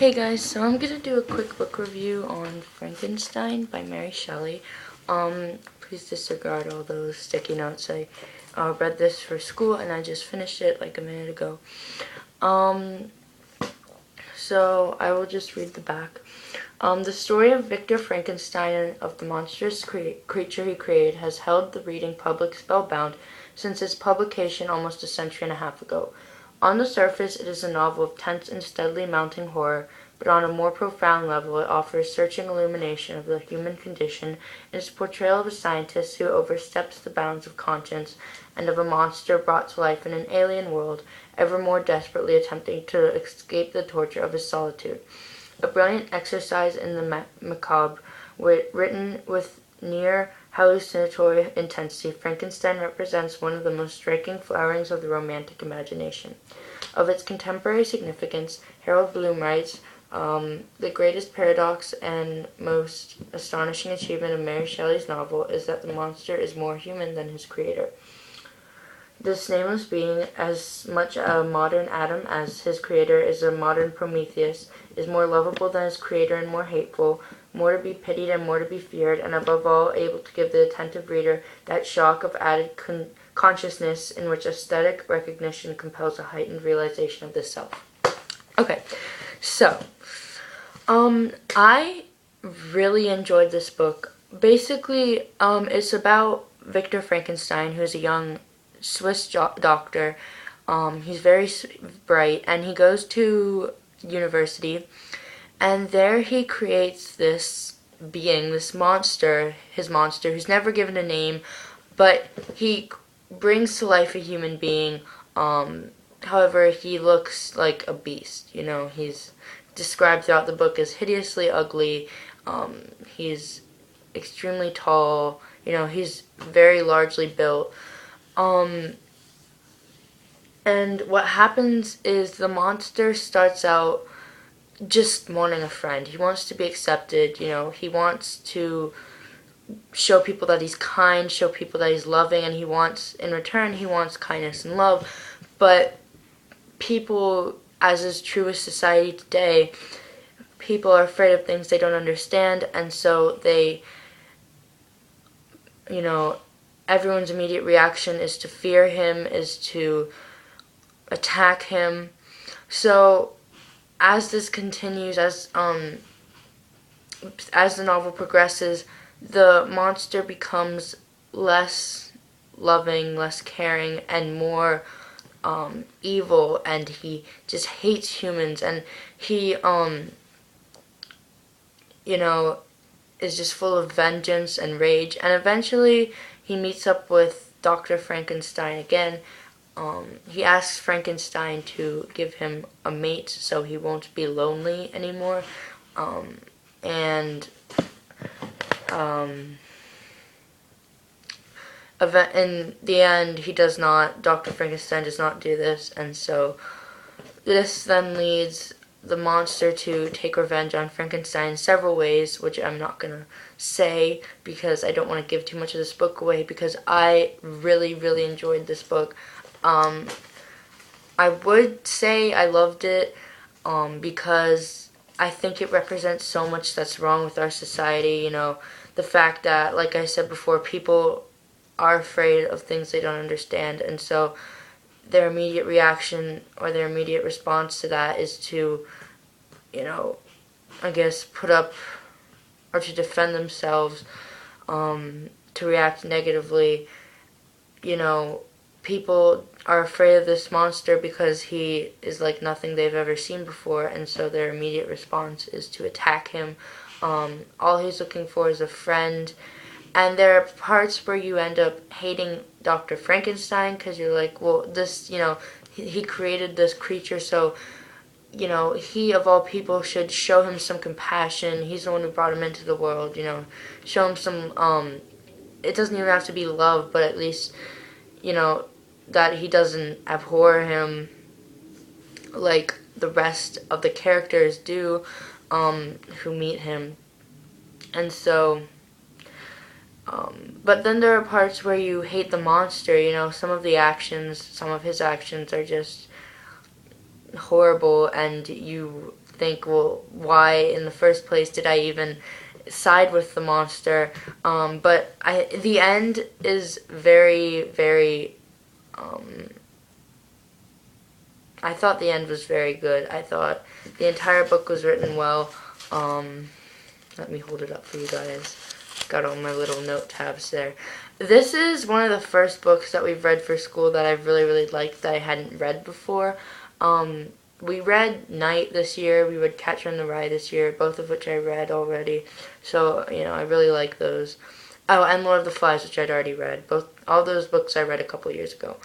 Hey guys, so I'm gonna do a quick book review on Frankenstein by Mary Shelley. Please disregard all those sticky notes. I read this for school and I just finished it like a minute ago. So I will just read the back. The story of Victor Frankenstein and of the monstrous creature he created has held the reading public spellbound since its publication almost a century and a half ago. On the surface, it is a novel of tense and steadily mounting horror, but on a more profound level, it offers searching illumination of the human condition in its portrayal of a scientist who oversteps the bounds of conscience and of a monster brought to life in an alien world, ever more desperately attempting to escape the torture of his solitude. A brilliant exercise in the macabre, written with near hallucinatory intensity, Frankenstein represents one of the most striking flowerings of the romantic imagination. Of its contemporary significance, Harold Bloom writes, the greatest paradox and most astonishing achievement of Mary Shelley's novel is that the monster is more human than his creator. This nameless being, as much a modern Adam as his creator is a modern Prometheus, is more lovable than his creator and more hateful, more to be pitied and more to be feared, and above all able to give the attentive reader that shock of added consciousness in which aesthetic recognition compels a heightened realization of the self. Okay, so, I really enjoyed this book. Basically, it's about Victor Frankenstein, who's a young Swiss doctor. He's very bright, and he goes to university, and there he creates this being, this monster, his monster, who's never given a name, but he brings to life a human being. However, he looks like a beast. He's described throughout the book as hideously ugly. He's extremely tall. He's very largely built. And what happens is the monster starts out just wanting a friend. He wants to be accepted. He wants to show people that he's kind, show people that he's loving, and in return, he wants kindness and love. But people, as is true with society today, people are afraid of things they don't understand, and so everyone's immediate reaction is to fear him, is to attack him. So as this continues, as the novel progresses, the monster becomes less loving, less caring, and more evil, and he just hates humans, and he is just full of vengeance and rage. And eventually he meets up with Dr. Frankenstein again. He asks Frankenstein to give him a mate so he won't be lonely anymore. In the end, Dr. Frankenstein does not do this, and so this then leads the monster to take revenge on Frankenstein in several ways, which I'm not going to say because I don't want to give too much of this book away, because I really, really enjoyed this book. I would say I loved it because I think it represents so much that's wrong with our society. The fact that, like I said before, people are afraid of things they don't understand, and so their immediate reaction or their immediate response to that is to, I guess, put up or to defend themselves, to react negatively. People are afraid of this monster because he is like nothing they've ever seen before, and so their immediate response is to attack him. All he's looking for is a friend. And there are parts where you end up hating Dr. Frankenstein because you're like, well, this, he created this creature, so, he of all people should show him some compassion. He's the one who brought him into the world, show him some, it doesn't even have to be love, but at least, that he doesn't abhor him like the rest of the characters do, who meet him. And so, but then there are parts where you hate the monster. Some of his actions are just horrible, and you think, well, why in the first place did I even side with the monster? But the end is very, very. I thought the end was very good. I thought the entire book was written well. Let me hold it up for you guys. Got all my little note tabs there. This is one of the first books that we've read for school that I've really, really liked that I hadn't read before. We read Night this year. We read Catcher in the Rye this year, both of which I read already. So, I really like those. Oh, and Lord of the Flies, which I'd already read. All those books I read a couple years ago.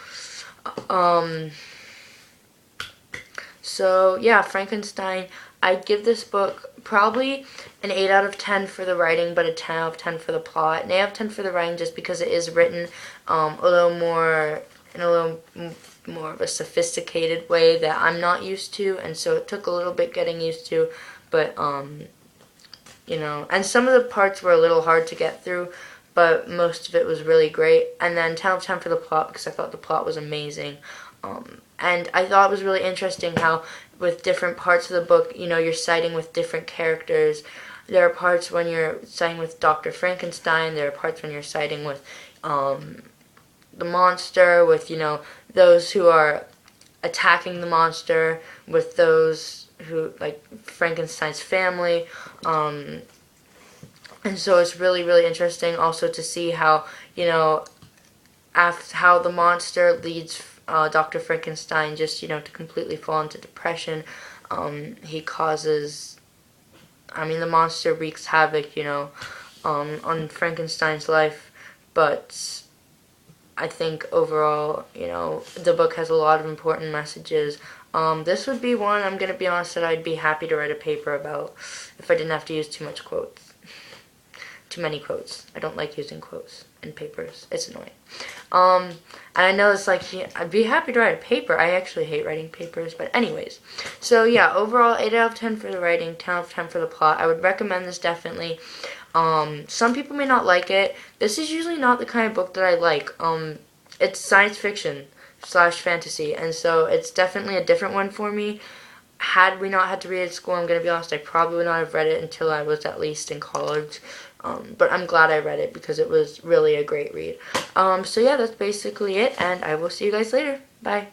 So, yeah, Frankenstein. I'd give this book probably an 8 out of 10 for the writing, but a 10 out of 10 for the plot. An 8 out of 10 for the writing just because it is written a little more, in a little more of a sophisticated way that I'm not used to, and so it took a little bit getting used to, but, and some of the parts were a little hard to get through, but most of it was really great. And then 10 out of 10 for the plot because I thought the plot was amazing. And I thought it was really interesting how with different parts of the book, you're siding with different characters. There are parts when you're siding with Dr. Frankenstein. There are parts when you're siding with the monster, with, those who are attacking the monster, with those who, like, Frankenstein's family. And so it's really, really interesting also to see how, how the monster leads Dr. Frankenstein just, to completely fall into depression. He causes, the monster wreaks havoc, on Frankenstein's life, but I think overall, the book has a lot of important messages. This would be one, I'm going to be honest, that I'd be happy to write a paper about if I didn't have to use too many quotes. I don't like using quotes in papers. It's annoying. And I know it's like, I'd be happy to write a paper. I actually hate writing papers, but anyways. So yeah, overall, 8 out of 10 for the writing, 10 out of 10 for the plot. I would recommend this definitely. Some people may not like it. This is usually not the kind of book that I like. It's science fiction / fantasy, and so it's definitely a different one for me. Had we not had to read it at school, I'm going to be honest, I probably would not have read it until I was at least in college. But I'm glad I read it because it was really a great read. So yeah, that's basically it, and I will see you guys later. Bye.